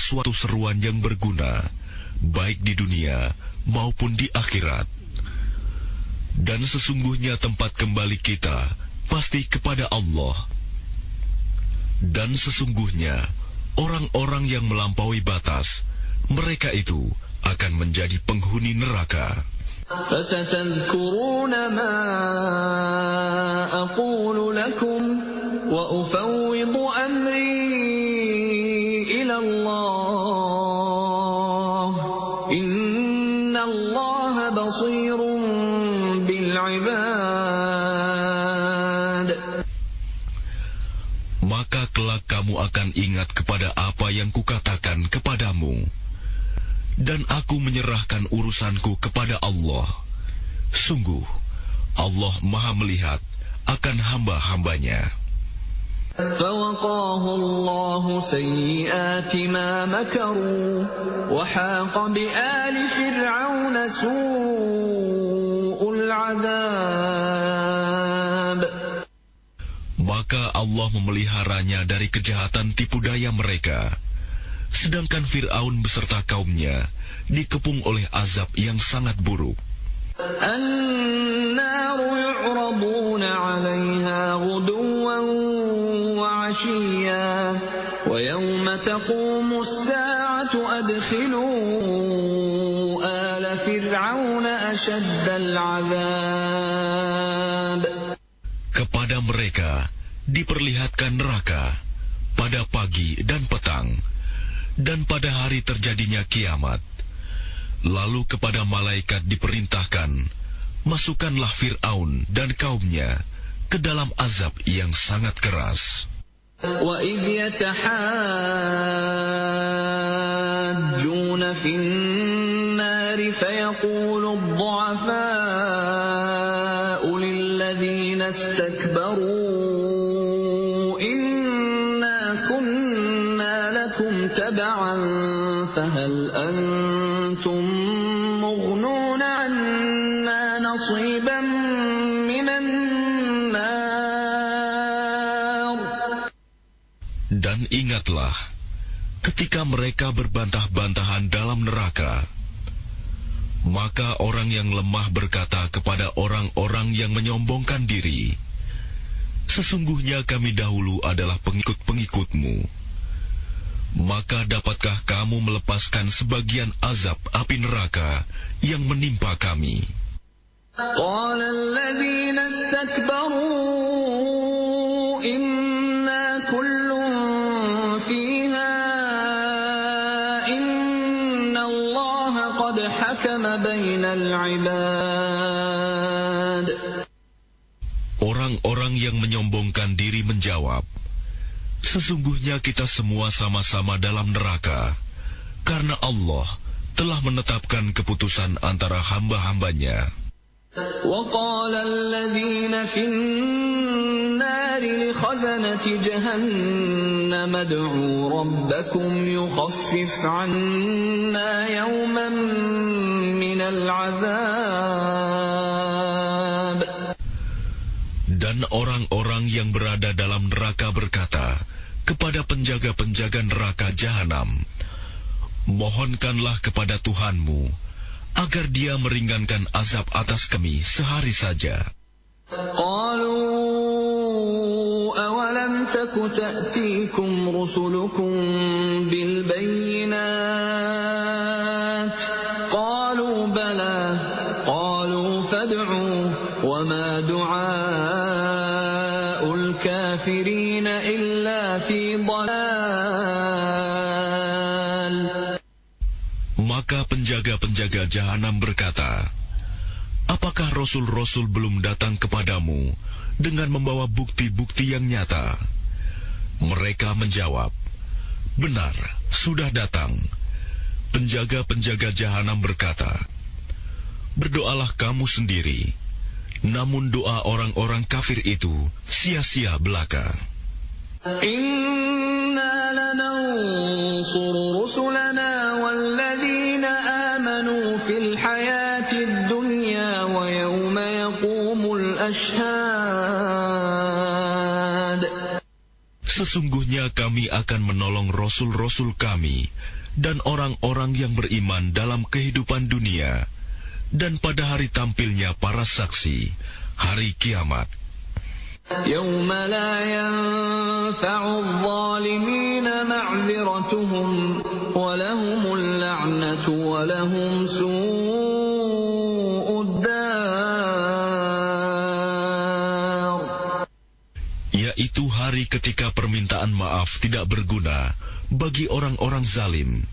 suatu seruan yang berguna, baik di dunia maupun di akhirat. Dan sesungguhnya tempat kembali kita pasti kepada Allah. Dan sesungguhnya orang-orang yang melampaui batas, mereka itu akan menjadi penghuni neraka. فَسَتَذْكُرُونَ مَا أَقُولُ لَكُمْ وَأُفَوِّضُ أَمْرِي إِلَى اللَّهِ إِنَّ اللَّهَ بَصِيرٌ بِالْعِبَادِ. Maka kelak kamu akan ingat kepada apa yang kukatakan kepadamu, dan aku menyerahkan urusanku kepada Allah. Sungguh, Allah Maha melihat akan hamba-hambanya. فَوَقَاهُ اللَّهُ سَيِّئَاتِ مَا مَكَرُوا وَحَاقَ بِآلِ فِرْعَوْنَ سُوءُ الْعَذَابِ. Maka Allah memeliharanya dari kejahatan tipu daya mereka, sedangkan Fir'aun beserta kaumnya dikepung oleh azab yang sangat buruk. النَّارُ يُعْرَضُونَ عَلَيْهَا غُدُوًّا وَعَشِيًّا وَيَوْمَ تَقُومُ السَّاعَةُ أَدْخِلُوا آلَ فِرْعَوْنَ أَشَدَّ الْعَذَابِ. Kepada mereka diperlihatkan neraka pada pagi dan petang, dan pada hari terjadinya kiamat. Lalu kepada malaikat diperintahkan, masukkanlah Fir'aun dan kaumnya ke dalam azab yang sangat keras. وَإِذْ يَتَحَاجُّونَ فِي النَّارِ فَيَقُولُ الضُّعَفَاءُ لِلَّذِينَ اسْتَكْبَرُوا إِنَّا كُنَّا لَكُمْ تَبَعًا فَهَلْ أَنْتُمْ مُغْنُونَ عَنَّا نَصِيبًا مِنَ النَّارِ. Dan ingatlah, ketika mereka berbantah-bantahan dalam neraka, maka orang yang lemah berkata kepada orang-orang yang menyombongkan diri, sesungguhnya kami dahulu adalah pengikut-pengikutmu. Maka dapatkah kamu melepaskan sebagian azab api neraka yang menimpa kami? قَالَ الَّذِينَ اسْتَكْبَرُوا إِنَّا كُلٌّ فِيهَا إِنَّ اللَّهَ قَدْ حَكَمَ بَيْنَ الْعِبَادِ. Orang-orang yang menyombongkan diri menjawab, sesungguhnya kita semua sama-sama dalam neraka, karena Allah telah menetapkan keputusan antara hamba-hambanya. وَقَالَ الَّذِينَ فِي النَّارِ لِخَزَنَةِ جَهَنَّمَ ادْعُوا رَبَّكُمْ يُخَفِّفْ عَنَّا يَوْمًا مِنَ الْعَذَابِ. Dan orang-orang yang berada dalam neraka berkata kepada penjaga-penjaga neraka jahanam, mohonkanlah kepada Tuhanmu agar dia meringankan azab atas kami sehari saja. قَالُوا أَوَلَمْ تَكُ تَأْتِيكُمْ رُسُلُكُم بِالْبَيِّنَاتِ قَالُوا بَلَى قَالُوا فَادْعُوا وَمَا دُعَاءُ الْكَافِرِينَ إِلَّا فِي ضَلَالٍ. Maka penjaga-penjaga jahanam berkata, apakah rasul-rasul belum datang kepadamu dengan membawa bukti-bukti yang nyata? Mereka menjawab, benar, sudah datang. Penjaga-penjaga jahanam berkata, berdoalah kamu sendiri, namun doa orang-orang kafir itu sia-sia belaka. إِنَّا لَنَنصُرُ رُسُلَنَا وَالَّذِينَ آمَنُوا فِي الْحَيَاةِ الدُّنْيَا وَيَوْمَ يَقُومُ الْأَشْهَادُ. Sesungguhnya kami akan menolong rasul-rasul kami dan orang-orang yang beriman dalam kehidupan dunia dan pada hari tampilnya para saksi, hari kiamat. يوم لا ينفع الظالمين معذرتهم ولهم اللعنة ولهم سوء الدار. Yaitu hari ketika permintaan maaf tidak berguna bagi orang-orang zalim,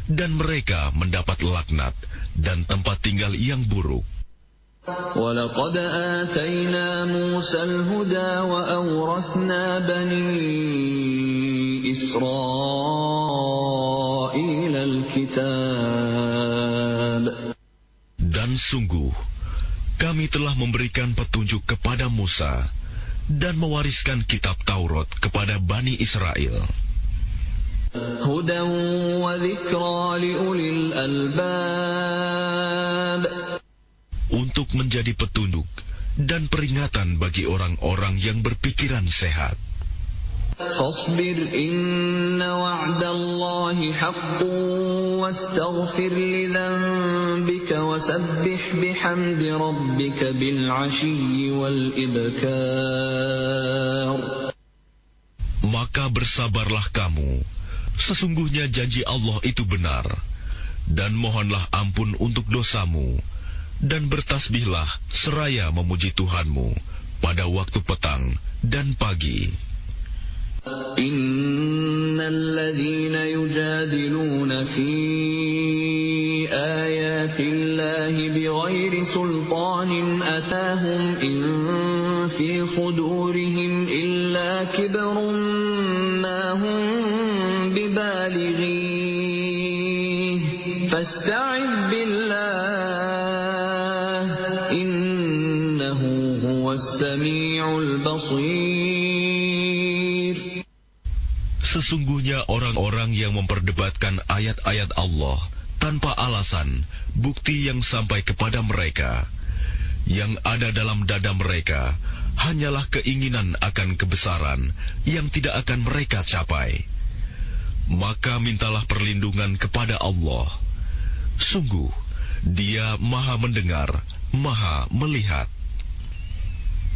dan mereka mendapat laknat dan tempat tinggal yang buruk. وَلَقَدْ آتَيْنَا مُوسَى الْهُدَى وَأَوْرَثْنَا بَنِي إِسْرَائِيلَ الْكِتَابَ. Dan sungguh, kami telah memberikan petunjuk kepada Musa dan mewariskan kitab Taurat kepada Bani Israel. هُدًى وَذِكْرَى لِأُولِي الْأَلْبَابِ. Untuk menjadi petunjuk dan peringatan bagi orang-orang yang berpikiran sehat. فاصبر إن وعد الله حق واستغفر لذنبك وسبح بحمد ربك بالعشي والإبكار. Maka bersabarlah kamu, sesungguhnya janji Allah itu benar, dan mohonlah ampun untuk dosamu, dan bertasbihlah seraya memuji Tuhanmu pada waktu petang dan pagi. Innalladzina yujadiluna fi ayatillahi bighairi sultanin atahum in fi sudurihim illa kibrun ma hum bibalighi fasta'idh billah innahu huwas sami'ul basir. Sesungguhnya orang-orang yang memperdebatkan ayat-ayat Allah tanpa alasan, bukti yang sampai kepada mereka, yang ada dalam dada mereka hanyalah keinginan akan kebesaran yang tidak akan mereka capai. Maka mintalah perlindungan kepada Allah. Sungguh, Dia Maha Mendengar, Maha Melihat.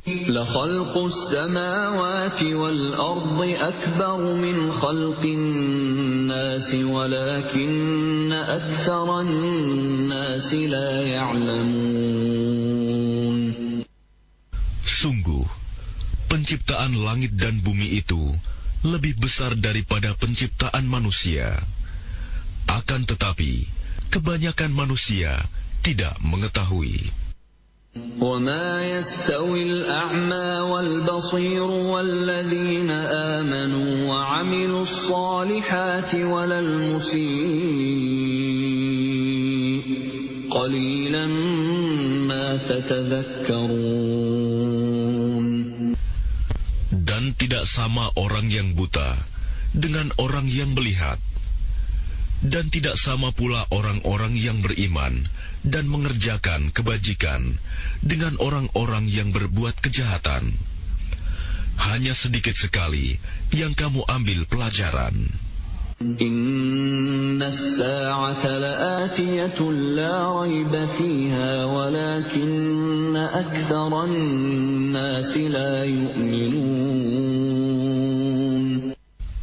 لَخَلْقُ السَّمَاوَاتِ وَالْأَرْضِ أَكْبَرُ مِنْ خَلْقِ النَّاسِ وَلَكِنَّ أَكْثَرَ النَّاسِ لَا يَعْلَمُونَ. Sungguh, penciptaan langit dan bumi itu lebih besar daripada penciptaan manusia. Akan tetapi, kebanyakan manusia tidak mengetahui. وَمَا يَسْتَوِي الْأَعْمَى وَالْبَصِيرُ وَالَّذِينَ آمَنُوا وَعَمِلُوا الصَّالِحَاتِ وَلَا الْمُسِيءُ قَلِيلًا مَا تَتَذَكَّرُونَ. Dan tidak sama orang yang buta dengan orang yang melihat, dan tidak sama pula orang-orang yang beriman dan mengerjakan kebajikan dengan orang-orang yang berbuat kejahatan. Hanya sedikit sekali yang kamu ambil pelajaran. Inna as-sa'ata la'atiyatun la rayba fiha walakinna aktharan nasi la yu'minun.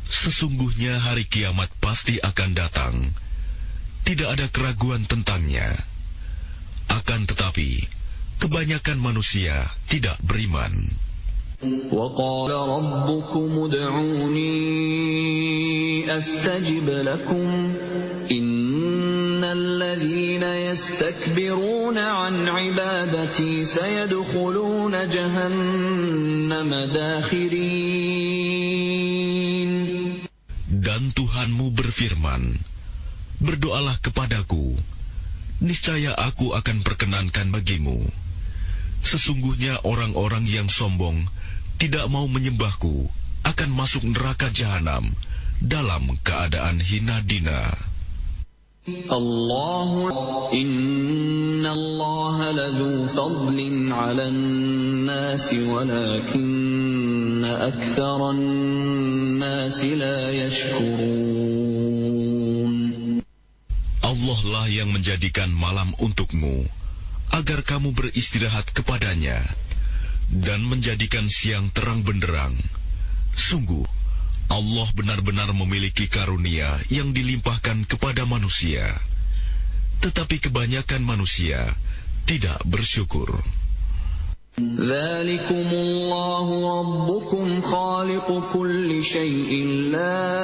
Sesungguhnya hari kiamat pasti akan datang. Tidak ada keraguan tentangnya. Akan tetapi, kebanyakan manusia tidak beriman. وَقَالَ رَبُّكُمُ ادْعُونِي أَسْتَجِبْ لَكُمْ إِنَّ الَّذِينَ يَسْتَكْبِرُونَ عَنْ عِبَادَتِي سَيَدْخُلُونَ جَهَنَّمَ دَاخِرِينَ. Dan Tuhanmu berfirman, berdoalah kepadaku, niscaya aku akan perkenankan bagimu. Sesungguhnya orang-orang yang sombong tidak mau menyembahku akan masuk neraka jahanam dalam keadaan hina dina. Inna Allah ladzu fadlin 'alan nasi walakinna أكثر الناس لا يشكرون. Allah lah yang menjadikan malam untukmu, agar kamu beristirahat kepadanya, dan menjadikan siang terang benderang. Sungguh, Allah benar-benar memiliki karunia yang dilimpahkan kepada manusia. Tetapi kebanyakan manusia tidak bersyukur. ذلكم الله ربكم خالق كل شيء لا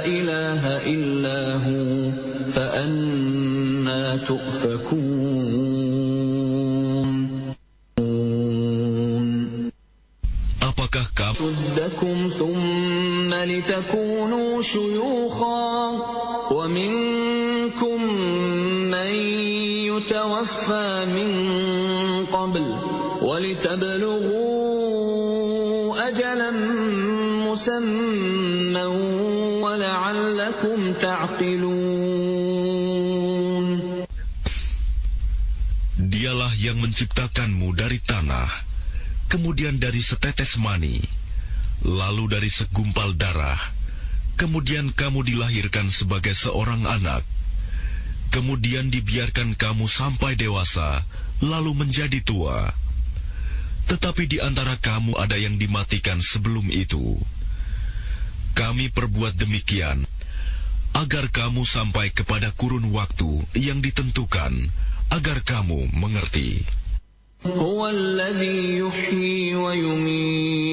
إله إلا هو فأنى تؤفكون. Apakah kamu شدكم ثم لتكونوا شيوخا ومنكم من يتوفى من قبل ولتبلغوا أجلا مسمى ولعلكم تعقلون. Dialah yang menciptakanmu dari tanah, kemudian dari setetes mani, lalu dari segumpal darah, kemudian kamu dilahirkan sebagai seorang anak, kemudian dibiarkan kamu sampai dewasa, lalu menjadi tua. Tetapi di antara kamu ada yang dimatikan sebelum itu. Kami perbuat demikian, agar kamu sampai kepada kurun waktu yang ditentukan, agar kamu mengerti. هو الذي يحيي ويميت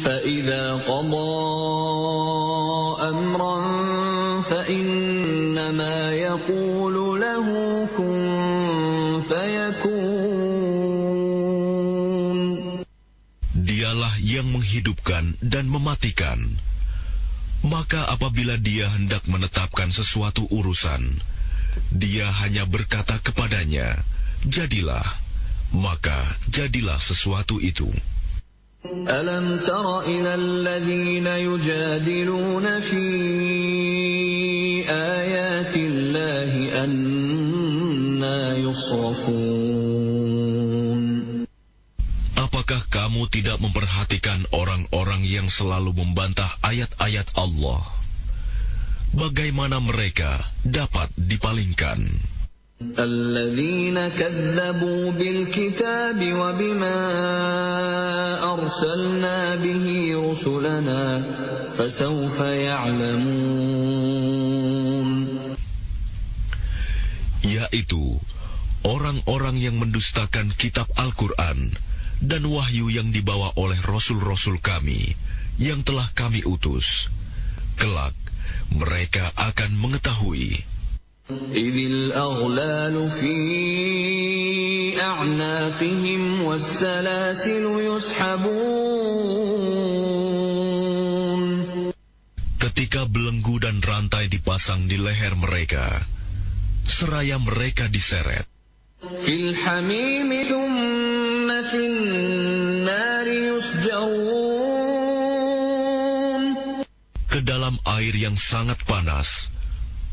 فإذا قضى أمرا فإنما يقول له كن فيكون. Dialah yang menghidupkan dan mematikan. Maka apabila dia hendak menetapkan sesuatu urusan, dia hanya berkata kepadanya, jadilah, maka jadilah sesuatu itu. ألم تر إلى الذين يجادلون في آيات الله أنى يصرفون. Apakah kamu tidak memperhatikan orang-orang yang selalu membantah ayat-ayat Allah? Bagaimana mereka dapat dipalingkan? الذين كذبوا بالكتاب وبما أرسلنا به رسلنا فسوف يعلمون. Yaitu orang-orang yang mendustakan kitab Al-Quran dan wahyu yang dibawa oleh rasul-rasul kami yang telah kami utus. Kelak mereka akan mengetahui. إذ الأغلال في أعناقهم والسلاسل يسحبون. Ketika belenggu dan rantai dipasang di leher mereka, seraya mereka diseret في الحميم ثم في النار يسجرون. ke dalam air yang sangat panas,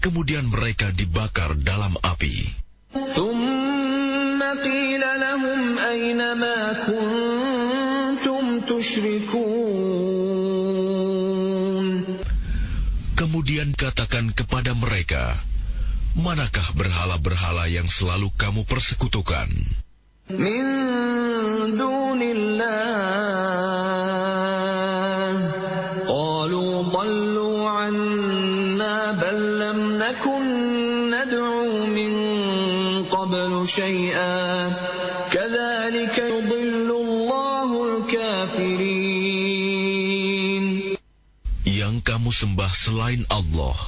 kemudian mereka dibakar dalam api. ثم قيل لهم أين ما كنتم تشركون. Kemudian katakan kepada mereka, manakah berhala-berhala yang selalu kamu persekutukan? من دون الله قالوا ضلوا عنا بل لم نكن ندعو من قبل شيئا كذلك يضل الله الكافرين. Yang kamu sembah selain Allah.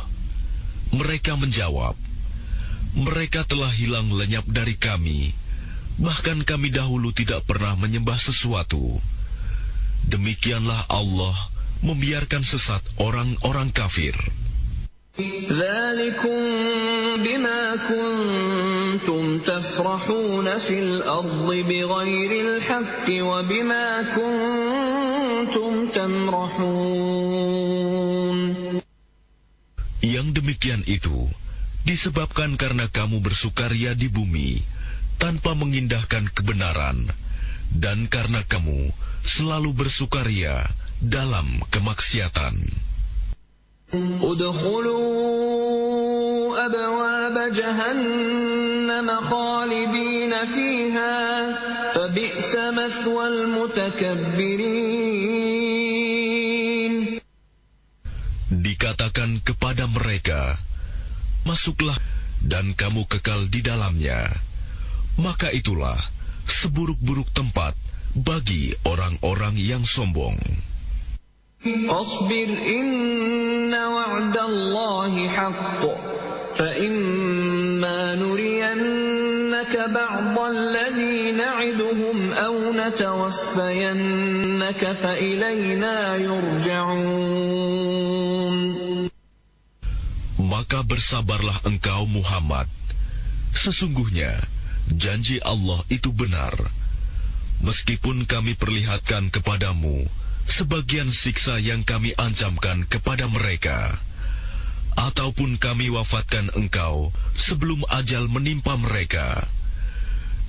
Mereka menjawab, mereka telah hilang lenyap dari kami, bahkan kami dahulu tidak pernah menyembah sesuatu. Demikianlah Allah membiarkan sesat orang-orang kafir. ذلكم بما كنتم تفرحون في الأرض بغير الحق وبما كنتم تمرحون. Yang demikian itu disebabkan karena kamu bersukaria di bumi tanpa mengindahkan kebenaran, dan karena kamu selalu bersukaria dalam kemaksiatan. Udkhulu abwaab jahannam khalidina fiha fabi'sa mathwal mutakabbirin. Dikatakan kepada mereka, masuklah dan kamu kekal di dalamnya. Maka itulah seburuk-buruk tempat bagi orang-orang yang sombong. Fasbir inna wa'dallahi haqq fa imma nuriyannaka ba'dal ladzi na'iduhum aw natawaffayannaka fa ilayna yurja'un. Maka bersabarlah engkau Muhammad. Sesungguhnya janji Allah itu benar. Meskipun kami perlihatkan kepadamu sebagian siksa yang kami ancamkan kepada mereka, ataupun kami wafatkan engkau sebelum ajal menimpa mereka,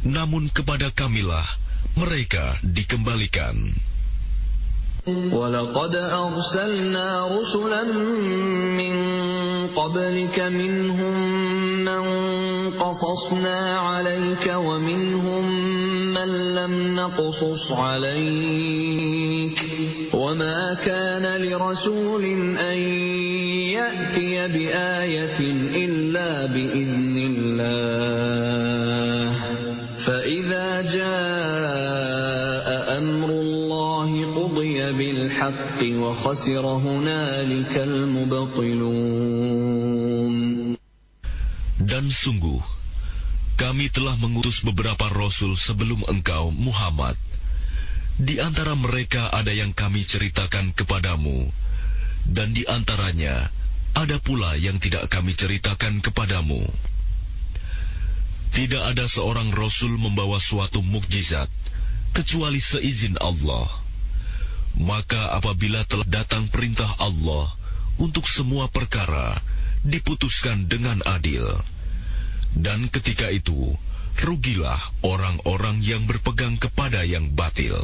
namun kepada kamilah mereka dikembalikan. وَلَقَدْ أَرْسَلْنَا رُسُلًا مِّن قَبْلِكَ مِنْهُم مَّن قَصَصْنَا عَلَيْكَ وَمِنْهُم مَّن لَّمْ نَقْصُصْ عَلَيْكَ وَمَا كَانَ لِرَسُولٍ أَن يَأْتِيَ بِآيَةٍ إِلَّا بِإِذْنِ اللَّهِ فَإِذَا جَاءَ أَمْرُ اللَّهِ قُضِيَ بِالْحَقِّ وَخَسِرَ هُنَالِكَ الْمُبْطِلُونَ. Dan sungguh, kami telah mengutus beberapa rasul sebelum engkau, Muhammad. Di antara mereka ada yang kami ceritakan kepadamu, dan di antaranya ada pula yang tidak kami ceritakan kepadamu. Tidak ada seorang rasul membawa suatu mukjizat, kecuali seizin Allah. Maka apabila telah datang perintah Allah untuk semua perkara, diputuskan dengan adil. Dan ketika itu, rugilah orang-orang yang berpegang kepada yang batil.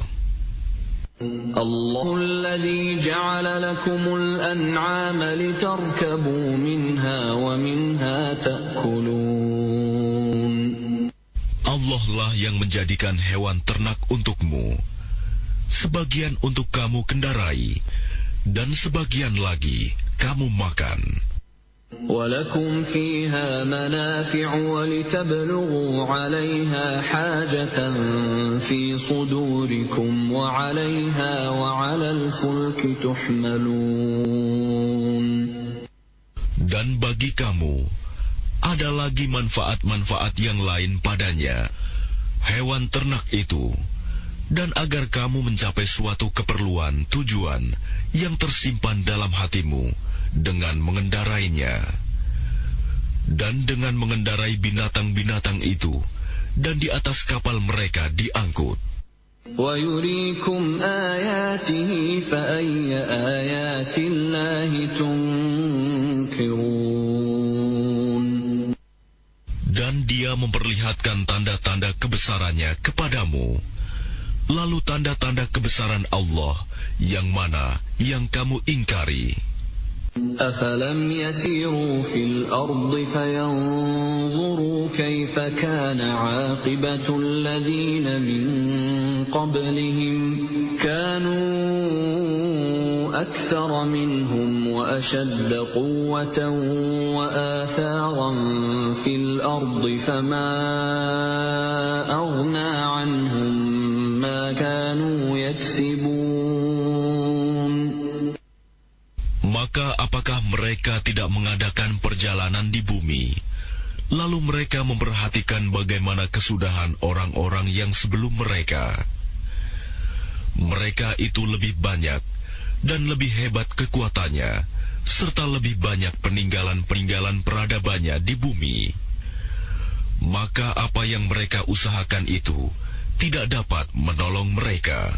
Allahul ladzi ja'ala lakumul an'ama litarkabu minha wa minha ta'kulun. Allah lah yang menjadikan hewan ternak untukmu. Sebagian untuk kamu kendarai, dan sebagian lagi kamu makan. وَلَكُمْ فِيهَا مَنَافِعُ وَلِتَبْلُغُوا عَلَيْهَا حَاجَةً فِي صُدُورِكُمْ وَعَلَيْهَا وَعَلَى الْفُلْكِ تُحْمَلُونَ. Dan bagi kamu ada lagi manfaat-manfaat yang lain padanya, hewan ternak itu, dan agar kamu mencapai suatu keperluan tujuan yang tersimpan dalam hatimu dengan mengendarainya. Dan dengan mengendarai binatang-binatang itu, dan di atas kapal mereka diangkut. وَيُرِيكُمْ آيَاتِهِ فَأَيَّ آيَاتِ اللَّهِ تُنْكِرُونَ. Dan dia memperlihatkan tanda-tanda kebesarannya kepadamu. Lalu tanda-tanda kebesaran Allah yang mana yang kamu ingkari? أَفَلَمْ يَسِيرُوا فِي الْأَرْضِ فَيَنْظُرُوا كَيْفَ كَانَ عَاقِبَةُ الَّذِينَ مِنْ قَبْلِهِمْ كَانُوا أَكْثَرَ مِنْهُمْ وَأَشَدَّ قُوَّةً وَآثَارًا فِي الْأَرْضِ فَمَا أَغْنَى عَنْهُمْ مَا كَانُوا يَكْسِبُونَ. Maka apakah mereka tidak mengadakan perjalanan di bumi, lalu mereka memperhatikan bagaimana kesudahan orang-orang yang sebelum mereka? Mereka itu lebih banyak dan lebih hebat kekuatannya, serta lebih banyak peninggalan-peninggalan peradabannya di bumi. Maka apa yang mereka usahakan itu tidak dapat menolong mereka.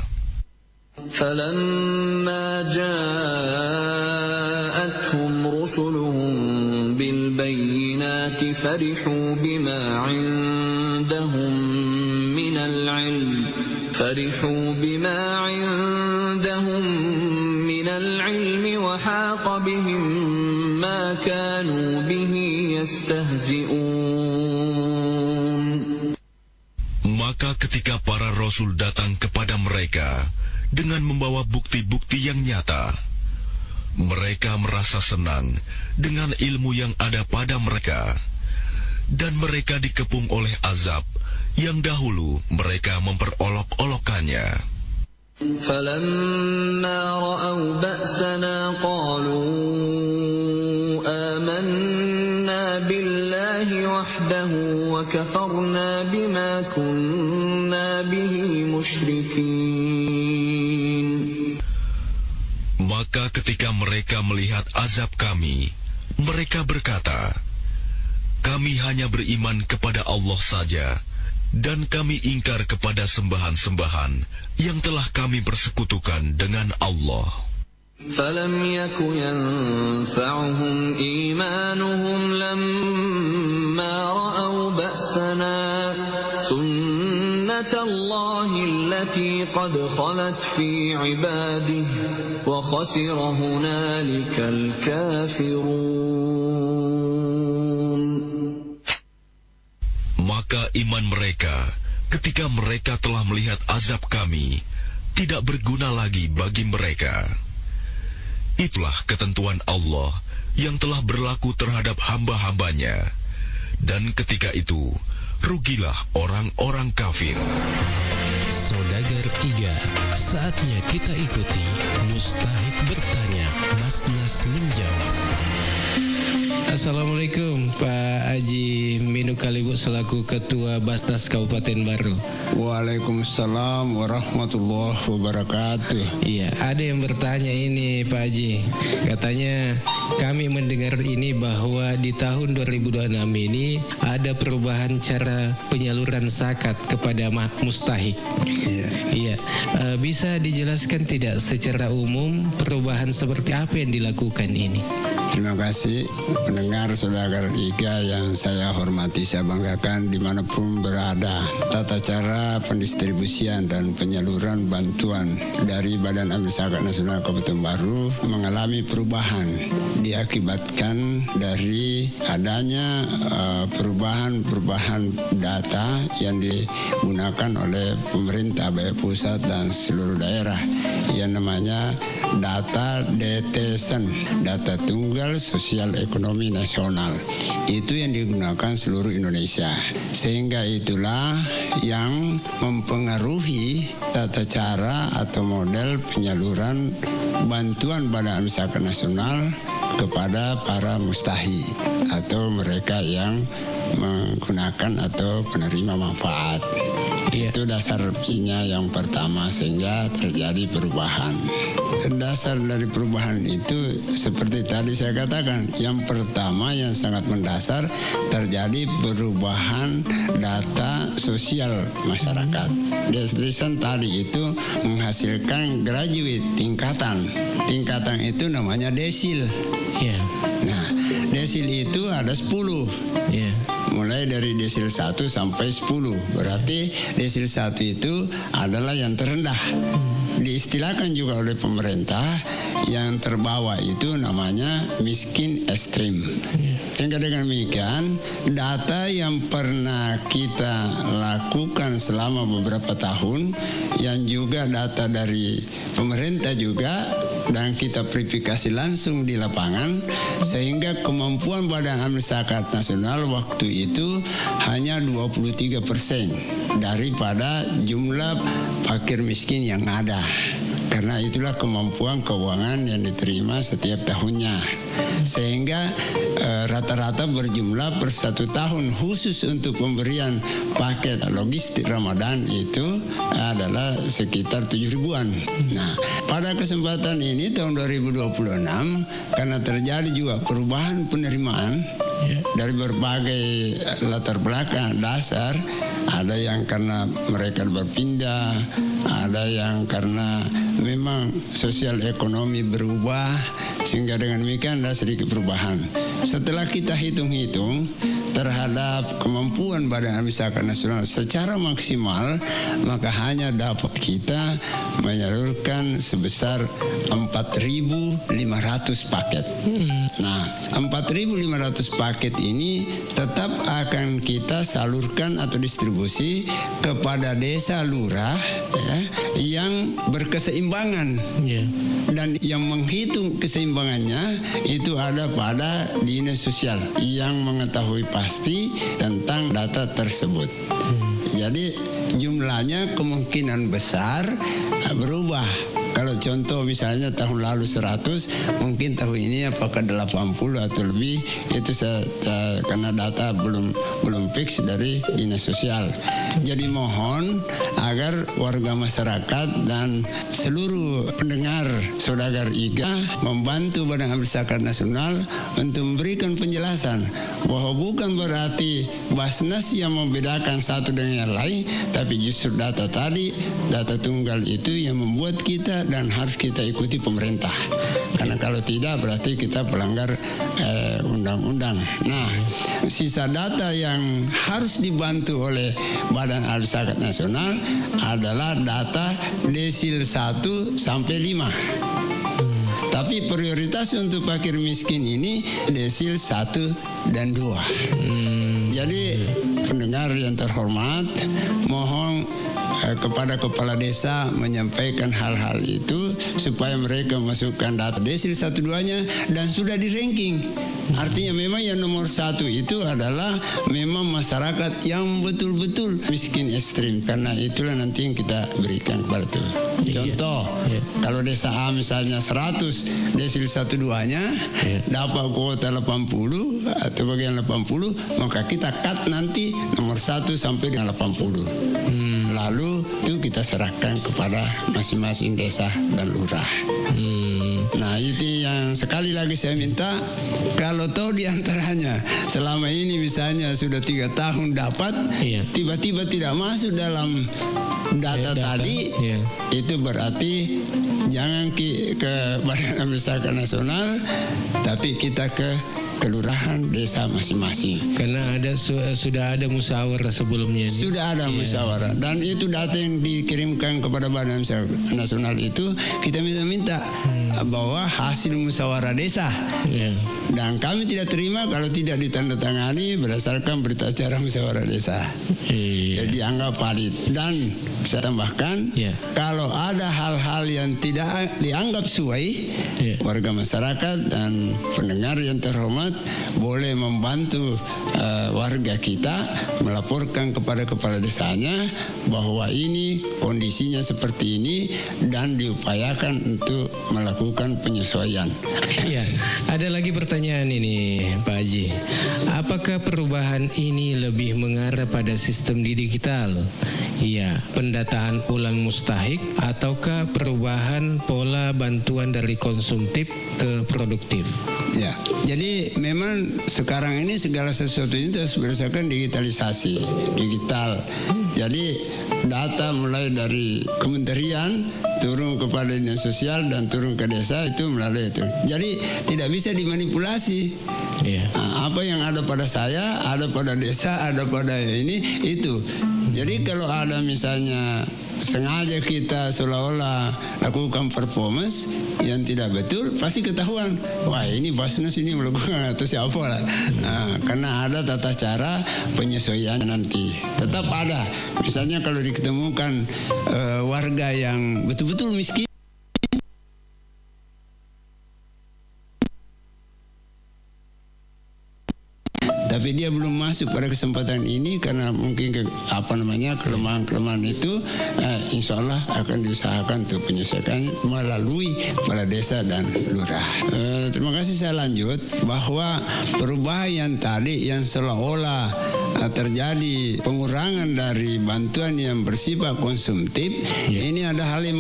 فَلَمَّا جَاءَتْهُمْ رُسُلُهُم بِالْبَيِّنَاتِ فَرِحُوا بِمَا عِندَهُم مِّنَ الْعِلْمِ فرحوا بما عندهم من العلم وحاق بهم ما كانوا به يستهزئون. Maka ketika para rasul datang kepada mereka dengan membawa bukti-bukti yang nyata, mereka merasa senang dengan ilmu yang ada pada mereka, dan mereka dikepung oleh azab yang dahulu mereka memperolok-olokkannya. فَلَمَّا رَأَوْا بَأْسَنَا قَالُوا آمَنَّا بِاللَّهِ وَحْدَهُ وَكَفَرْنَا بِمَا كُنَّا بِهِ مُشْرِكِينَ. Maka ketika mereka melihat azab kami, mereka berkata, kami hanya beriman kepada Allah saja, dan kami ingkar kepada sembahan-sembahan yang telah kami persekutukan dengan Allah. فَلَمْ يَكُ يَنفَعُهُمْ إِيمَانُهُمْ لَمَّا رَأَوْا بَأْسَنَا سُنَّةَ اللَّهِ الَّتِي قَدْ خَلَتْ فِي عِبَادِهِ وَخَسِرَ هُنَالِكَ الْكَافِرُونَ. Maka iman mereka ketika mereka telah melihat azab kami tidak berguna lagi bagi mereka. Itulah ketentuan Allah yang telah berlaku terhadap hamba-hambanya, dan ketika itu rugilah orang-orang kafir. Saudagar Iga, saatnya kita ikuti Mustahik bertanya, Basnas menjawab. Assalamualaikum Pak Haji Minu Kalibu selaku Ketua Basnas Kabupaten Baru. Waalaikumsalam warahmatullahi wabarakatuh. Iya, ada yang bertanya ini Pak Haji. Katanya kami mendengar ini bahwa di tahun 2026 ini ada perubahan cara penyaluran zakat kepada mustahik. Iya. Bisa dijelaskan tidak secara umum perubahan seperti apa yang dilakukan ini? Terima kasih pendengar Saudagar Iga yang saya hormati, saya banggakan dimanapun berada. Tata cara pendistribusian dan penyaluran bantuan dari Badan Amil Zakat Nasional Kabupaten Baru mengalami perubahan diakibatkan dari adanya perubahan data yang digunakan oleh pemerintah baik pusat dan seluruh daerah yang namanya data DTSEN, data tunggal sosial ekonomi nasional. Itu yang digunakan seluruh Indonesia, sehingga itulah yang mempengaruhi tata cara atau model penyaluran bantuan Badan Amil Zakat Nasional kepada para mustahi atau mereka yang menggunakan atau penerima manfaat. Itu dasarnya yang pertama, sehingga terjadi perubahan. Dasar dari perubahan itu seperti tadi saya katakan, yang pertama yang sangat mendasar terjadi perubahan data sosial masyarakat. Desain tadi itu menghasilkan graduate tingkatan itu namanya desil. Nah, desil itu ada 10. Mulai dari desil 1 sampai 10. Berarti desil 1 itu adalah yang terendah. Diistilahkan juga oleh pemerintah, yang terbawah itu namanya miskin ekstrim. Sehingga dengan demikian, data yang pernah kita lakukan selama beberapa tahun, yang juga data dari pemerintah juga, dan kita verifikasi langsung di lapangan, sehingga kemampuan Badan Amil Zakat Nasional waktu itu hanya 23% daripada jumlah fakir miskin yang ada. Karena itulah kemampuan keuangan yang diterima setiap tahunnya. Sehingga rata-rata berjumlah per 1 tahun khusus untuk pemberian paket logistik Ramadan itu adalah sekitar 7.000-an. Nah, pada kesempatan ini tahun 2026 karena terjadi juga perubahan penerimaan dari berbagai latar belakang dasar, ada yang karena mereka berpindah, ada yang karena memang sosial ekonomi berubah, sehingga dengan demikian ada sedikit perubahan. Setelah kita hitung-hitung, terhadap kemampuan Badan Amil Zakat Nasional secara maksimal, maka hanya dapat kita menyalurkan sebesar 4.500 paket. Nah, 4.500 paket ini tetap akan kita salurkan atau distribusi kepada desa lurah ya, yang berkeseimbangan. Dan yang menghitung keseimbangannya itu ada pada dinas sosial yang mengetahui pasti tentang data tersebut. Jadi jumlahnya kemungkinan besar berubah. Kalau contoh misalnya tahun lalu 100, mungkin tahun ini apakah 80 atau lebih, itu karena data belum fix dari dinas sosial. Jadi mohon agar warga masyarakat dan seluruh pendengar Saudagar IGA membantu Badan Amil Zakat Nasional untuk memberikan penjelasan bahwa bukan berarti Basnas yang membedakan satu dengan yang lain, tapi justru data tunggal itu yang membuat kita dan harus kita ikuti pemerintah. Karena kalau tidak berarti kita pelanggar undang-undang. Nah, sisa data yang harus dibantu oleh Badan Amil Zakat Nasional adalah data desil 1 sampai 5. Tapi prioritas untuk fakir miskin ini desil 1 dan 2. Jadi pendengar yang terhormat, mohon kepada kepala desa menyampaikan hal-hal itu supaya mereka masukkan data desil 1-2-nya dan sudah di ranking. Artinya memang yang nomor 1 itu adalah memang masyarakat yang betul-betul miskin ekstrim, karena itulah nanti yang kita berikan kepada itu. Contoh, kalau desa A misalnya 100 desil 1-2-nya dapat kuota 80 atau bagian 80, maka kita cut nanti nomor 1 sampai dengan 80. Lalu itu kita serahkan kepada masing-masing desa dan lurah. Nah, itu yang sekali lagi saya minta, kalau tahu diantaranya selama ini misalnya sudah 3 tahun dapat, tiba-tiba tidak masuk dalam data tadi, itu berarti jangan ke Badan Amil Zakat Nasional, tapi kita ke kelurahan desa masing-masing. Karena sudah ada musyawarah sebelumnya. Sudah ada musyawarah, dan itu data yang dikirimkan kepada Badan Zakat Nasional itu kita minta bahwa hasil musyawarah desa. Dan kami tidak terima kalau tidak ditandatangani berdasarkan berita acara musyawarah desa. Jadi dianggap valid. Dan saya tambahkan, kalau ada hal-hal yang tidak dianggap sesuai, warga masyarakat dan pendengar yang terhormat boleh membantu warga kita melaporkan kepada kepala desanya bahwa ini kondisinya seperti ini dan diupayakan untuk melakukan penyesuaian. Ada lagi pertanyaan ini, Pak Haji. Apakah perubahan ini lebih mengarah pada sistem digital? Pendataan ulang mustahik, ataukah perubahan pola bantuan dari konsumtif ke produktif? Jadi memang sekarang ini segala sesuatu ini harus berdasarkan digitalisasi, digital. Jadi data mulai dari kementerian turun kepada dinas sosial dan turun ke desa itu melalui itu. Jadi tidak bisa dimanipulasi. Apa yang ada pada saya, ada pada desa, ada pada ini itu. Jadi kalau ada misalnya sengaja kita seolah-olah lakukan performance yang tidak betul, pasti ketahuan. Wah, ini Basnas ini melakukan atau siapa lah. Karena ada tata cara penyesuaian nanti. Tetap ada. Misalnya kalau diketemukan warga yang betul-betul miskin, tapi dia belum masuk pada kesempatan ini karena mungkin kelemahan-kelemahan itu, insya Allah akan diusahakan untuk penyesuaian melalui kepala desa dan lurah. Terima kasih. Saya lanjut bahwa perubahan yang tadi yang seolah-olah terjadi pengurangan dari bantuan yang bersifat konsumtif, ini ada hal yang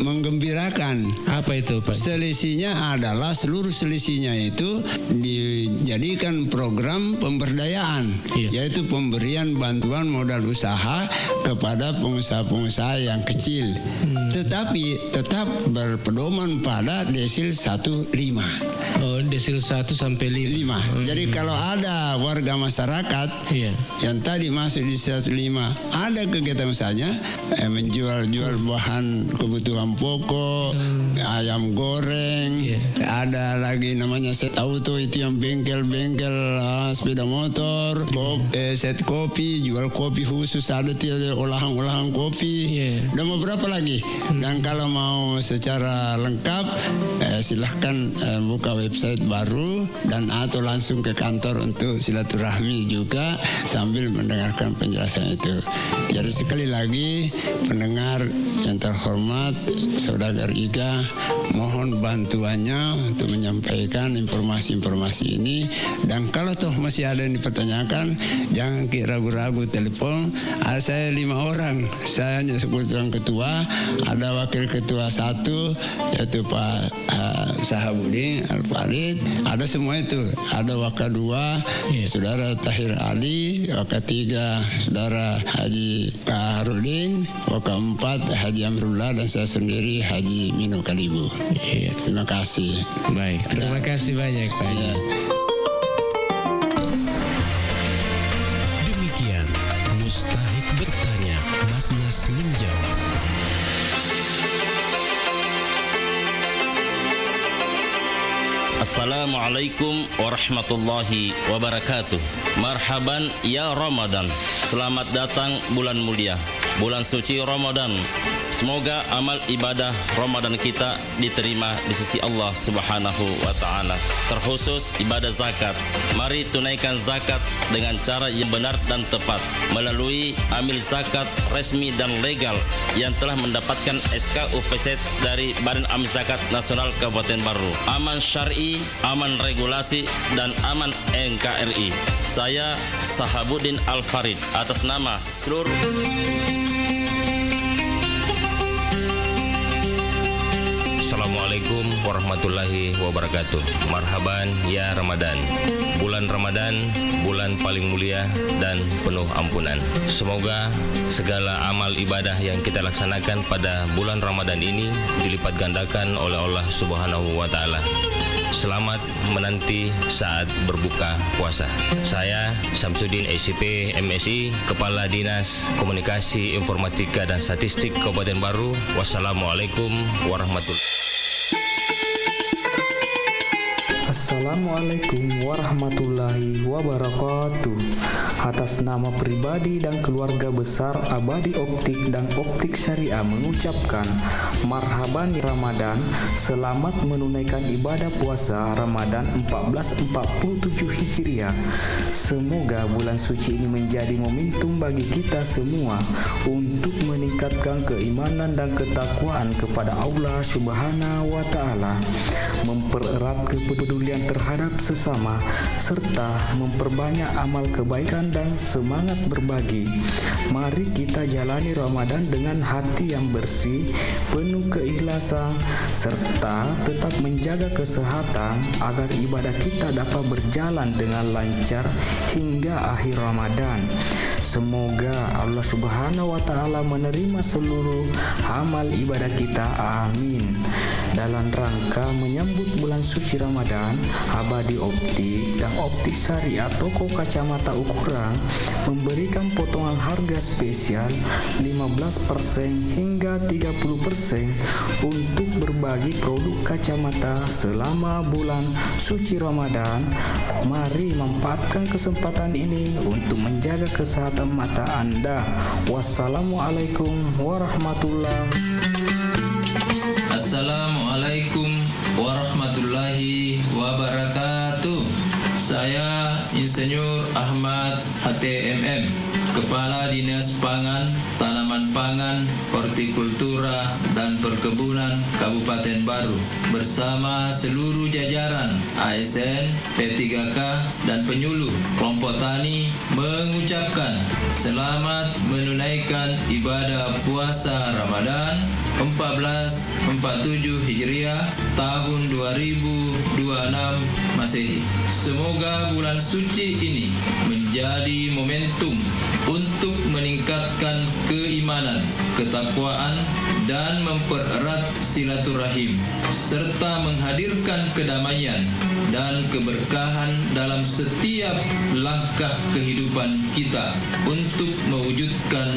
menggembirakan. Apa itu, Pak? Selisihnya adalah seluruh selisihnya itu dijadikan program pemberdayaan, yaitu pemberian bantuan modal usaha kepada pengusaha-pengusaha yang kecil, tetapi tetap berpedoman pada desil 1-5. Oh, desil 1 sampai 5. 5. Jadi kalau ada warga masyarakat Iya. yang tadi masuk di 105 ada kegiatan misalnya menjual bahan kebutuhan pokok, ayam goreng, ada lagi namanya set auto itu yang bengkel-bengkel sepeda motor, set kopi, jual kopi khusus, ada olahan-olahan kopi, dan beberapa lagi. Dan kalau mau secara lengkap silahkan buka website baru dan atau langsung ke kantor untuk silaturahmi juga sambil mendengarkan penjelasan itu. Jadi sekali lagi pendengar yang terhormat Saudagar Iga, mohon bantuannya untuk menyampaikan informasi-informasi ini. Dan kalau toh masih ada yang dipertanyakan, jangan ragu-ragu telepon. Saya 5 orang, saya hanya kebetulan ketua, ada wakil ketua 1 yaitu Pak Sahabudin Al-Farid, ada semua itu. Ada wakil 2 Saudara Tahir Ali, wakil 3 Saudara Haji Kaharudin, wakil 4 Haji Amrullah, dan saya sendiri Haji Minu Kalibu. Terima kasih. Baik, terima kasih banyak Pak. Demikian Mustahik bertanya, Mas menjawab. Assalamualaikum warahmatullahi wabarakatuh. Marhaban ya Ramadan. Selamat datang bulan mulia, bulan suci Ramadan. Semoga amal ibadah Ramadan kita diterima di sisi Allah Subhanahu wa taala. Terkhusus ibadah zakat. Mari tunaikan zakat dengan cara yang benar dan tepat melalui amil zakat resmi dan legal yang telah mendapatkan SK UPZ dari Badan Amil Zakat Nasional Kabupaten Baru. Aman syar'i, aman regulasi, dan aman NKRI. Saya Sahabudin Al-Farid atas nama seluruh Assalamualaikum warahmatullahi wabarakatuh. Marhaban ya Ramadan. Bulan Ramadan, bulan paling mulia dan penuh ampunan. Semoga segala amal ibadah yang kita laksanakan pada bulan Ramadan ini dilipat gandakan oleh Allah Subhanahu wa taala. Selamat menanti saat berbuka puasa. Saya Samsudin SCP MSI, Kepala Dinas Komunikasi Informatika dan Statistik Kabupaten Baru. Wassalamualaikum warahmatullahi. Assalamualaikum warahmatullahi wabarakatuh. Atas nama pribadi dan keluarga besar Abadi Optik dan Optik Syariah mengucapkan marhaban Ramadan. Selamat menunaikan ibadah puasa Ramadan 1447 Hijriah. Semoga bulan suci ini menjadi momentum bagi kita semua untuk meningkatkan keimanan dan ketakwaan kepada Allah Subhanahu wa taala, mempererat kepedulian terhadap sesama, serta memperbanyak amal kebaikan dan semangat berbagi. Mari kita jalani Ramadan dengan hati yang bersih, penuh keikhlasan, serta tetap menjaga kesehatan agar ibadah kita dapat berjalan dengan lancar hingga akhir Ramadan. Semoga Allah Subhanahu wa taala menerima seluruh amal ibadah kita. Amin. Dalam rangka menyambut bulan suci Ramadan, Abadi Optik dan Optik Syariah Toko Kacamata Ukuran memberikan potongan harga spesial 15% hingga 30% untuk berbagi produk kacamata selama bulan suci Ramadan. Mari manfaatkan kesempatan ini untuk menjaga kesehatan mata Anda. Wassalamualaikum warahmatullahi. Assalamualaikum warahmatullahi wabarakatuh. Saya Insinyur Ahmad HTMM, Kepala Dinas Pangan, Tanaman Pangan, Hortikultura dan Perkebunan Kabupaten Baru, bersama seluruh jajaran ASN, P3K dan penyuluh kelompok tani mengucapkan selamat menunaikan ibadah puasa Ramadan 1447 Hijriah tahun 2026 Masehi. Semoga bulan suci ini menjadi momentum untuk meningkatkan keimanan, ketakwaan, dan mempererat silaturahim serta menghadirkan kedamaian dan keberkahan dalam setiap langkah kehidupan kita untuk mewujudkan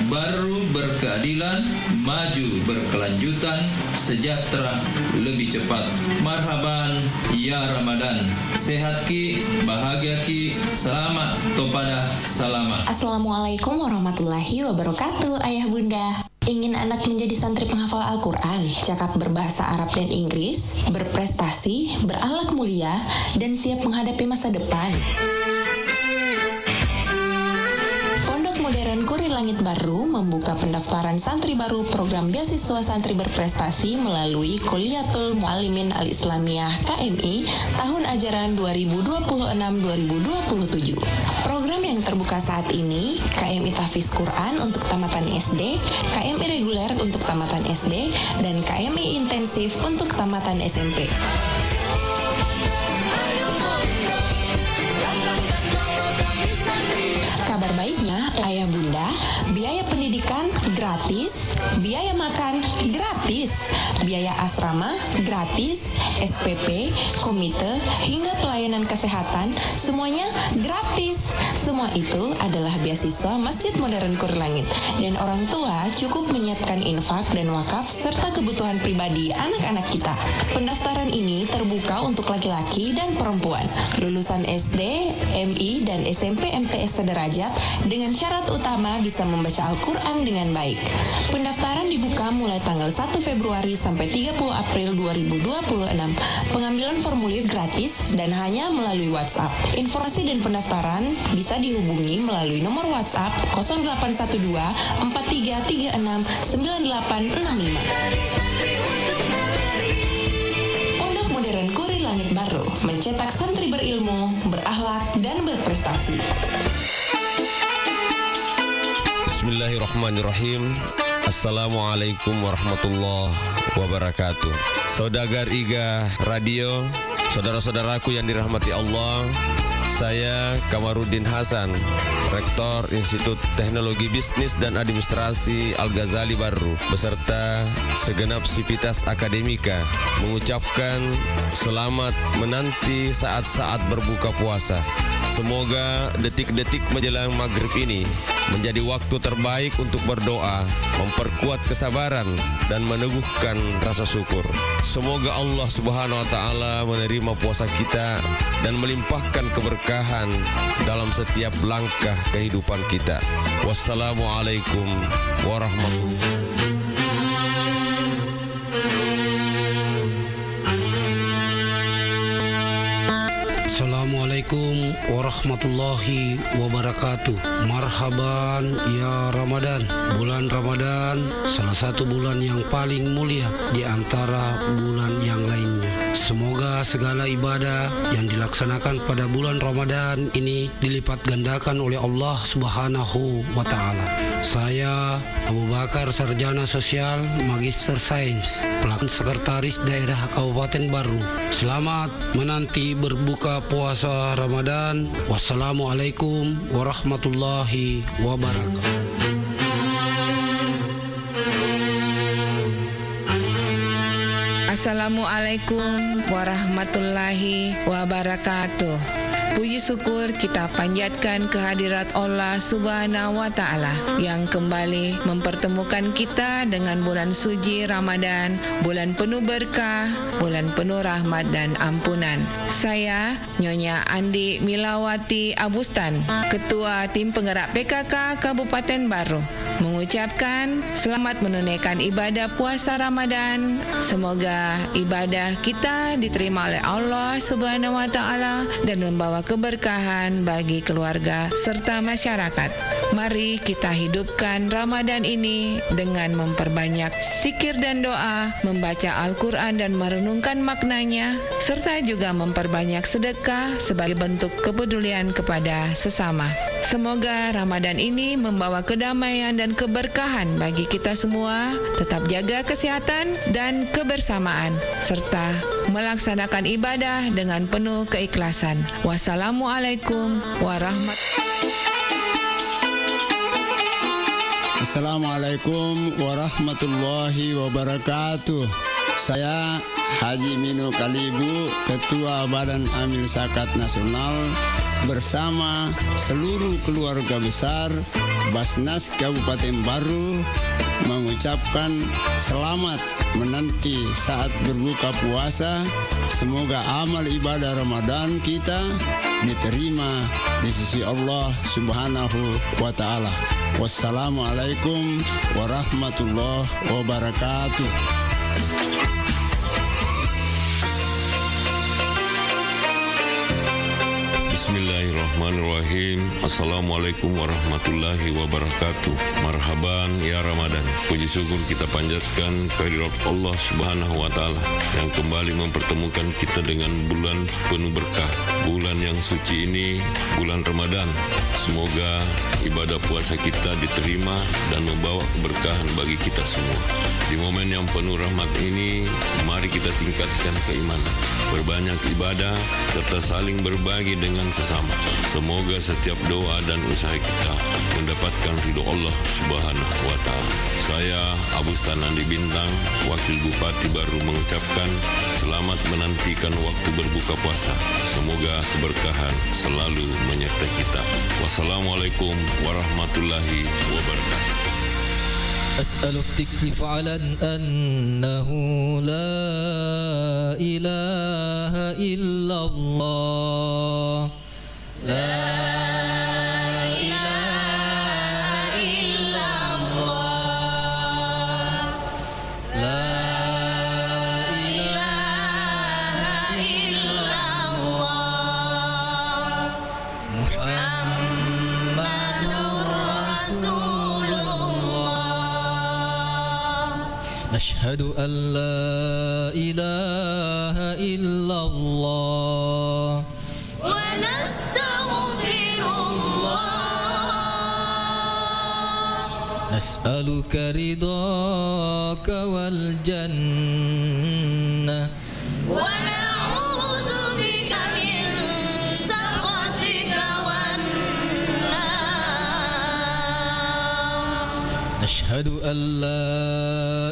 baru berkeadilan, maju berkelanjutan, sejahtera lebih cepat. Marhaban ya Ramadan. Sehat ki, bahagia ki, selamat topada salamat. Assalamualaikum warahmatullahi wabarakatuh, Ayah Bunda. Ingin anak menjadi santri penghafal Al-Quran, cakap berbahasa Arab dan Inggris, berprestasi, berakhlak mulia, dan siap menghadapi masa depan? Pondok Modern Kurir Langit Baru membuka pendaftaran santri baru program beasiswa santri berprestasi melalui Kuliatul Muallimin Al-Islamiyah KMI tahun ajaran 2026-2027. Program yang terbuka saat ini, KMI Tahfiz Quran untuk tamatan SD, KMI reguler untuk tamatan SD, dan KMI intensif untuk tamatan SMP. Kabar baiknya, Ayah Bunda, biaya pendidikan gratis, biaya makan gratis, biaya asrama gratis, SPP, komite, hingga pelayanan kesehatan, semuanya gratis. Semua itu adalah beasiswa Masjid Modern Kurir Langit, dan orang tua cukup menyiapkan infak dan wakaf serta kebutuhan pribadi anak-anak kita. Pendaftaran ini terbuka untuk laki-laki dan perempuan, lulusan SD, MI, dan SMP MTS sederajat dengan syarat utama bisa membaca Al-Quran dengan baik. Pendaftaran dibuka mulai tanggal 1 Februari sampai 30 April 2026. Pengambilan formulir gratis dan hanya melalui WhatsApp. Informasi dan pendaftaran bisa dihubungi melalui nomor WhatsApp 0812 4336 9865. Pondok Modern Kurir Langit Baru mencetak santri berilmu, berakhlak, dan berprestasi. Bismillahirrahmanirrahim. Assalamualaikum warahmatullahi wabarakatuh. Saudagar Iga Radio, saudara-saudaraku yang dirahmati Allah, saya Kamarudin Hasan, Rektor Institut Teknologi Bisnis dan Administrasi Al-Ghazali Baru, beserta segenap sivitas akademika, mengucapkan selamat menanti saat-saat berbuka puasa. Semoga detik-detik menjelang maghrib ini menjadi waktu terbaik untuk berdoa, memperkuat kesabaran, dan meneguhkan rasa syukur. Semoga Allah Subhanahu wa Ta'ala menerima puasa kita dan melimpahkan keberkahan dalam setiap langkah kehidupan kita. Wassalamualaikum warahmatullahi wabarakatuh. Assalamualaikum warahmatullahi wabarakatuh. Marhaban ya Ramadan. Bulan Ramadan salah satu bulan yang paling mulia di antara bulan yang lainnya. Semoga segala ibadah yang dilaksanakan pada bulan Ramadan ini dilipat gandakan oleh Allah Subhanahu wa Ta'ala. Saya Abu Bakar, Sarjana Sosial, Magister Sains, Pelaksana Sekretaris Daerah Kabupaten Baru. Selamat menanti berbuka puasa Ramadan. Wassalamualaikum warahmatullahi wabarakatuh. Assalamualaikum warahmatullahi wabarakatuh. Puji syukur kita panjatkan kehadirat Allah Subhanahu wa Ta'ala yang kembali mempertemukan kita dengan bulan suci Ramadan, bulan penuh berkah, bulan penuh rahmat dan ampunan. Saya Nyonya Andi Milawati Abustan, Ketua Tim Penggerak PKK Kabupaten Baru, mengucapkan selamat menunaikan ibadah puasa Ramadan. Semoga ibadah kita diterima oleh Allah Subhanahu wa Ta'ala dan membawa keberkahan bagi keluarga serta masyarakat. Mari kita hidupkan Ramadan ini dengan memperbanyak zikir dan doa, membaca Al-Quran dan merenungkan maknanya, serta juga memperbanyak sedekah sebagai bentuk kepedulian kepada sesama. Semoga Ramadan ini membawa kedamaian dan keberkahan bagi kita semua. Tetap jaga kesehatan dan kebersamaan, serta melaksanakan ibadah dengan penuh keikhlasan. Wassalamualaikum warahmatullahi wabarakatuh. Assalamualaikum warahmatullahi wabarakatuh. Saya Haji Mino Kalibu, Ketua Badan Amil Zakat Nasional, bersama seluruh keluarga besar Basnas Kabupaten Baru mengucapkan selamat menanti saat berbuka puasa. Semoga amal ibadah Ramadan kita diterima di sisi Allah Subhanahu wa Ta'ala. Wassalamualaikum warahmatullahi wabarakatuh. Bismillahirrahmanirrahim. Assalamualaikum warahmatullahi wabarakatuh. Marhaban ya Ramadan. Puji syukur kita panjatkan kehadirat Allah Subhanahu wa Ta'ala yang kembali mempertemukan kita dengan bulan penuh berkah, bulan yang suci ini, bulan Ramadan. Semoga ibadah puasa kita diterima dan membawa keberkahan bagi kita semua. Di momen yang penuh rahmat ini, mari kita tingkatkan keimanan, berbanyak ibadah serta saling berbagi dengan sesama. Semoga setiap doa dan usaha kita mendapatkan ridho Allah Subhanahu wa Ta'ala. Saya Abu Stanandi Bintang, Wakil Bupati Baru, mengucapkan selamat menantikan waktu berbuka puasa. Semoga keberkahan selalu menyertai kita. Wassalamualaikum warahmatullahi wabarakatuh. أسأل التكليف على أنه لا إله إلا الله لا إله إلا الله لا إله إلا الله محمد رسول نشهد أن لا إله إلا الله ونستغفر الله نسألك رضاك والجنة ونعوذ بك من سخطك والنار نشهد أن لا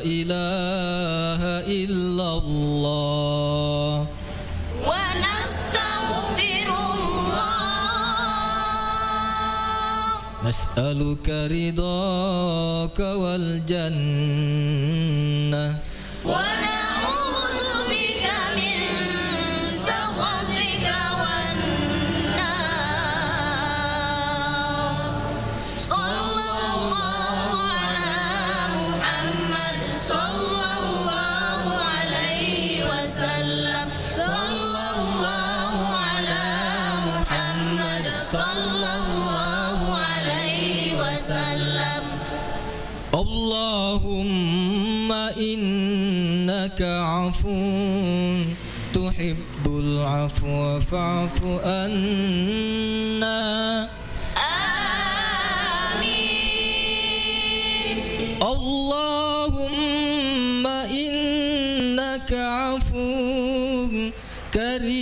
إله إلا الله ونستغفر الله نسألك رضاك والجنة ونعوذ بك من سخطك والنار صلى الله على محمد صلى الله عليه وسلم صلى الله على محمد صلى الله عليه وسلم اللهم إنك عفو تحب العفو فاعف عنا اللهم إنك عفو كريم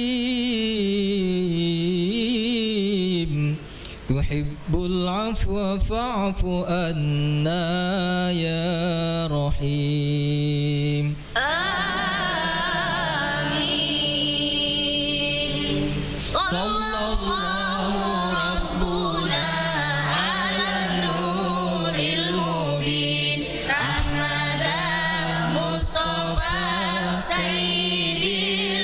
تحب العفو فاعف عنا يا رحيم آمين صلى الله ربنا على النور المبين أحمد مصطفى سيد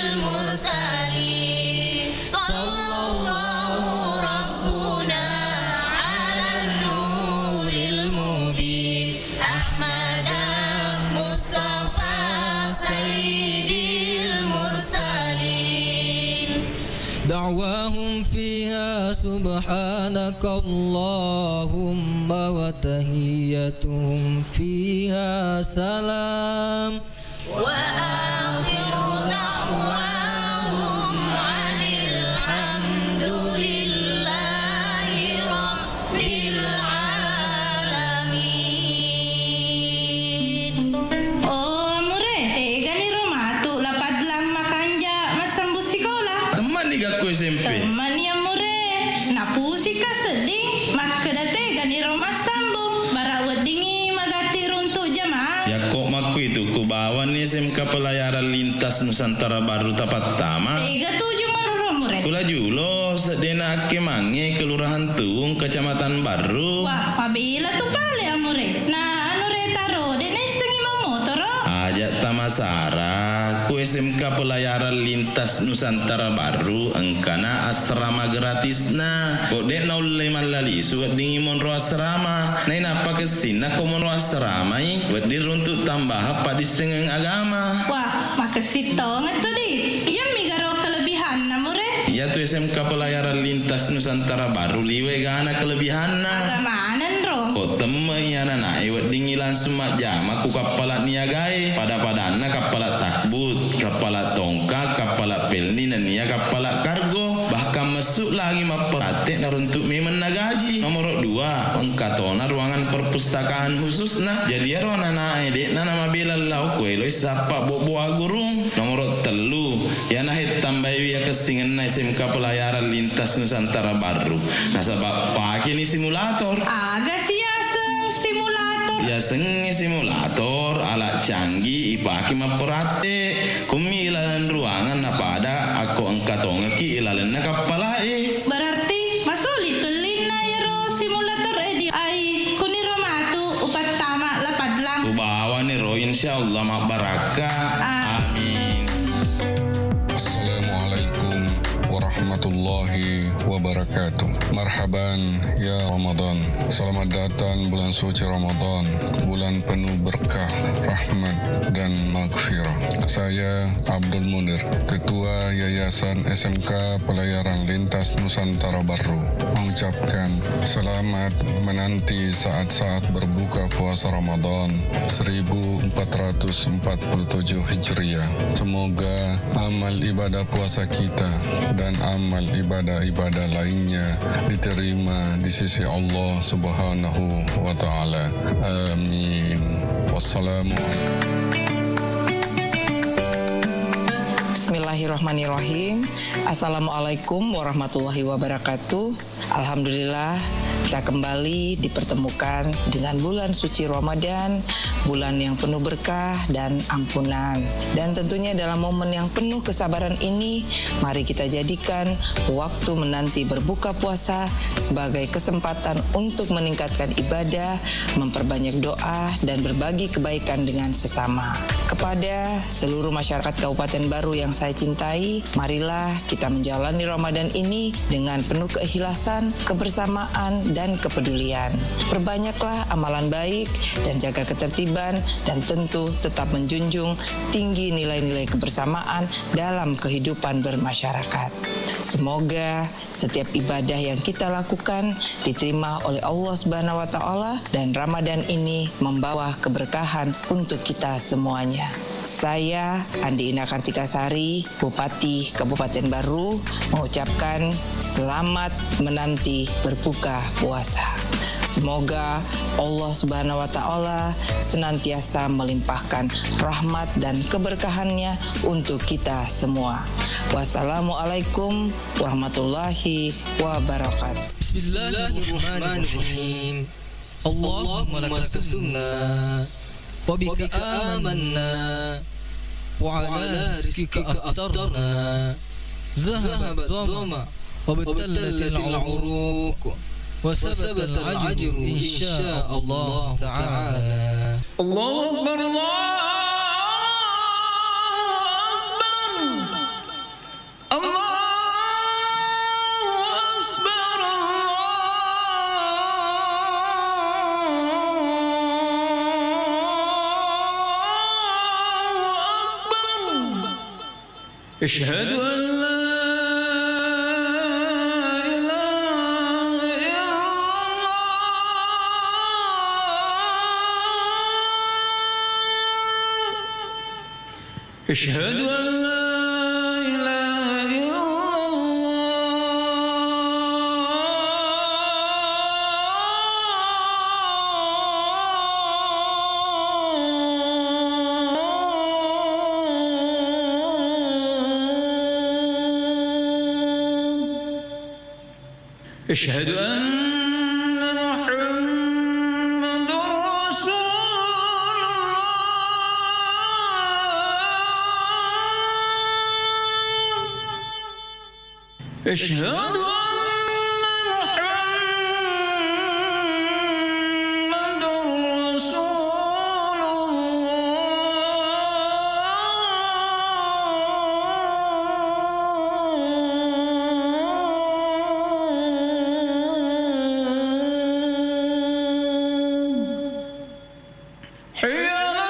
المرسلين صلى الله ربنا على النور المبين أحمد مصطفى سيد المرسلين دعواهم فيها سبحانك اللهم وتحيتهم فيها سلام وآخر دعواهم عن الحمد لله رب العالمين. Oh, mure, tega ni rumah tu lapad lang makanja mas sambus sekolah. Teman ni gaku SMP. Teman yang mure, napusi ka seding mak kedate gani rumah sambung bara wedding Ubawan ni SMK Pelayaran Lintas Nusantara Baru Tapat Tama. 37 menurut murid. Kula julo sedena Kemange Kelurahan Tuung Kecamatan Baru. Wah, pabila tu pale murid. Nah, anu retaro dene sengi motor. Ajak tamasara ku SMK Pelayaran Lintas Nusantara Baru engkana asrama gratisna. Kok dek naul leman lali suat dingi monro asrama. Nai napa kesina ko monro asrama i wedir untuk tambah apa di sengeng agama. Wah, makasito ngetu di. Iya migaro kelebihan na murid. Iya tu SMK Pelayaran Lintas Nusantara Baru liwe gana kelebihanna. Agamanan ro. Kok temenya nana iwat dingi langsung mak jama ku kapalat niagai. Pada-padana kapalat takbut, kapalat tongkak, kapalat pelni dan nia kapalat kargo. Bahkan masuk lagi maperatik naruntuk memen nagaji. Nomor 2, engkatona ruangan perpustakaan khusus nah. Jadi aro nana edek nana mabela lau kue lo sapa boboa gurung. Nomor 3, ya nahit tambahi ya kesingan na SMK Pelayaran Lintas Nusantara Baru. Nah sebab pakai ni simulator. Agak simulator. Ya sengi simulator alat canggih ipaki maperate kumi ilalan ruangan apa ada aku engkatonga ki ilalan na kapalai. Berarti masuli tulina ya ro simulator di ai kuni romatu upat tama lapad lang. Ubawa ni ro insyaallah mak baraka. Amin. Assalamualaikum warahmatullahi wabarakatuh. Marhaban ya Ramadan. Selamat datang bulan suci Ramadan, bulan penuh berkah, rahmat dan maghfirah. Saya Abdul Munir, Ketua Yayasan SMK Pelayaran Lintas Nusantara Baru, mengucapkan selamat menanti saat-saat berbuka puasa Ramadan 1447 Hijriah. Semoga amal ibadah puasa kita dan amal ibadah-ibadah lainnya diterima di sisi Allah Subhanahu wa Ta'ala. Amin. Wassalamualaikum. Bismillahirrahmanirrahim. Assalamualaikum warahmatullahi wabarakatuh. Alhamdulillah kita kembali dipertemukan dengan bulan suci Ramadan, bulan yang penuh berkah dan ampunan. Dan tentunya dalam momen yang penuh kesabaran ini, mari kita jadikan waktu menanti berbuka puasa sebagai kesempatan untuk meningkatkan ibadah, memperbanyak doa, dan berbagi kebaikan dengan sesama. Kepada seluruh masyarakat Kabupaten Baru yang saya cintai, marilah kita menjalani Ramadan ini dengan penuh keikhlasan, kebersamaan, dan kepedulian. Perbanyaklah amalan baik dan jaga ketertiban, dan tentu tetap menjunjung tinggi nilai-nilai kebersamaan dalam kehidupan bermasyarakat. Semoga setiap ibadah yang kita lakukan diterima oleh Allah Subhanahu wa Ta'ala, dan Ramadan ini membawa keberkahan untuk kita semuanya. Saya Andi Ina Kartikasari, Bupati Kabupaten Baru, mengucapkan selamat menanti berbuka puasa. Semoga Allah Subhanahu wa Ta'ala senantiasa melimpahkan rahmat dan keberkahannya untuk kita semua. Wassalamualaikum warahmatullahi wabarakatuh. Bismillahirrahmanirrahim. Allahumma laka sunna wa bika amanna wa ala rizqika aftarna. Zahaba dhama wa batallatil uruq wa sabata al-ajru insya Allah ta'ala. Allahu akbar, أشهد أن لا إله إلا الله. أشهد أن لا إله إلا أشهد أن محمد رسول الله. أشهد أن محمد رسول الله حي على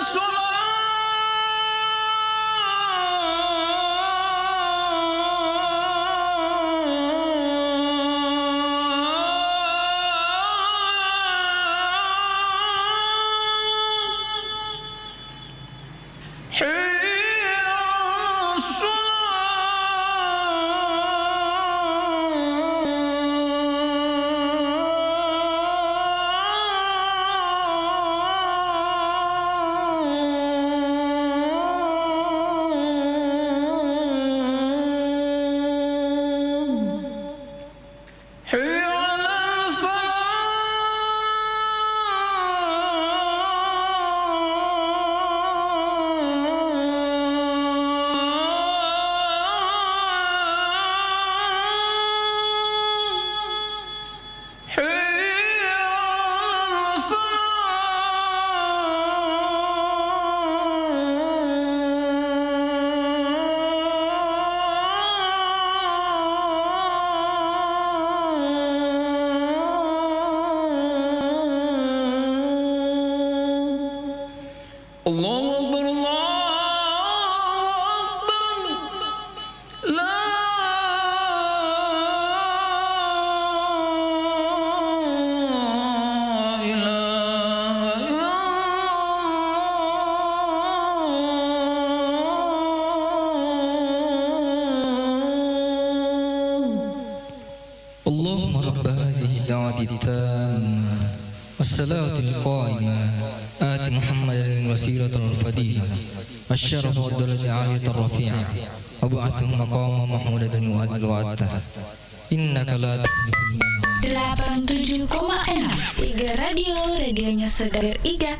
الله أكبر لا إله إلا الله اللهم رب هذه الدعوة التامة والصلاة القائمة آت محمد الوسيلة الفضيلة الشرف والدرجة العالية الرفيعة وابعثه مقاما محمودا وأدعوته إنك لا تخلف الميعاد 87,6 Iga Radio, radionya Saudagar Iga.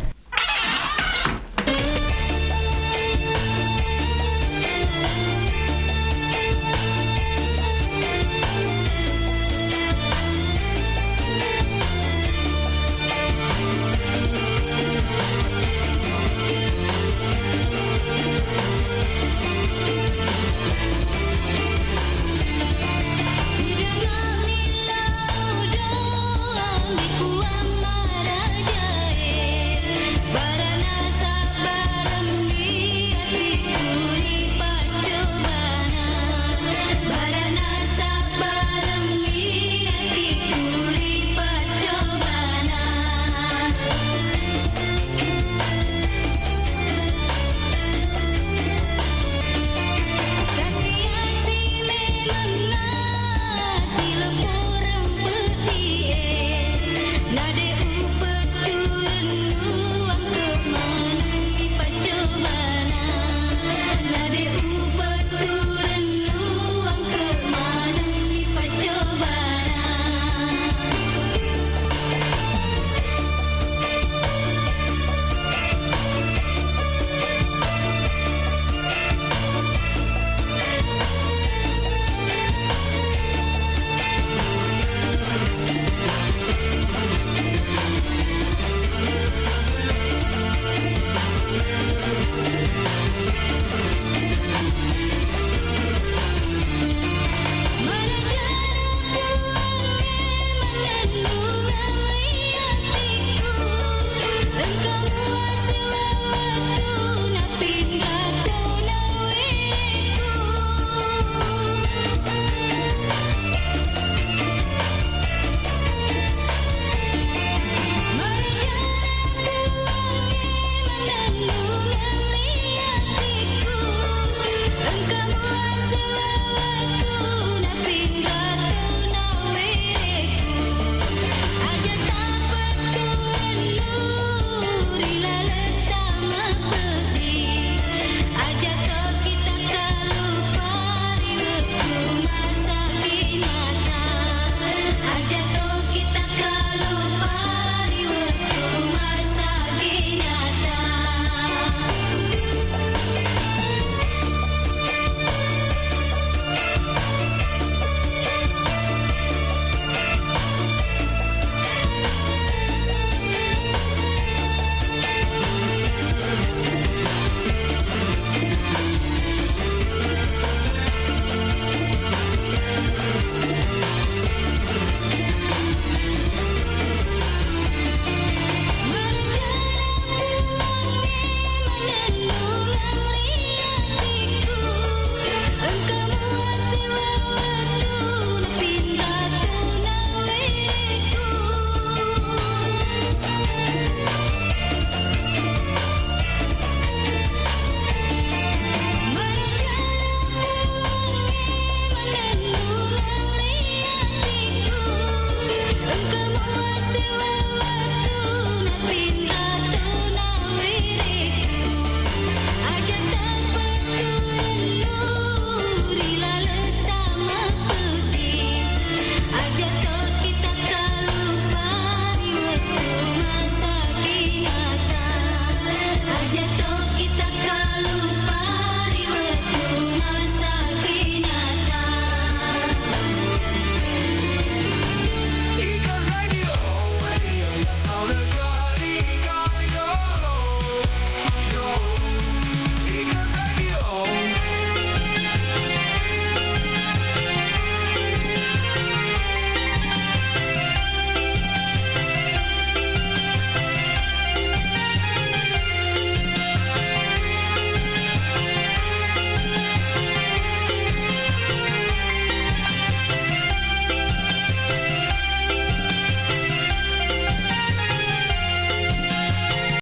jatuh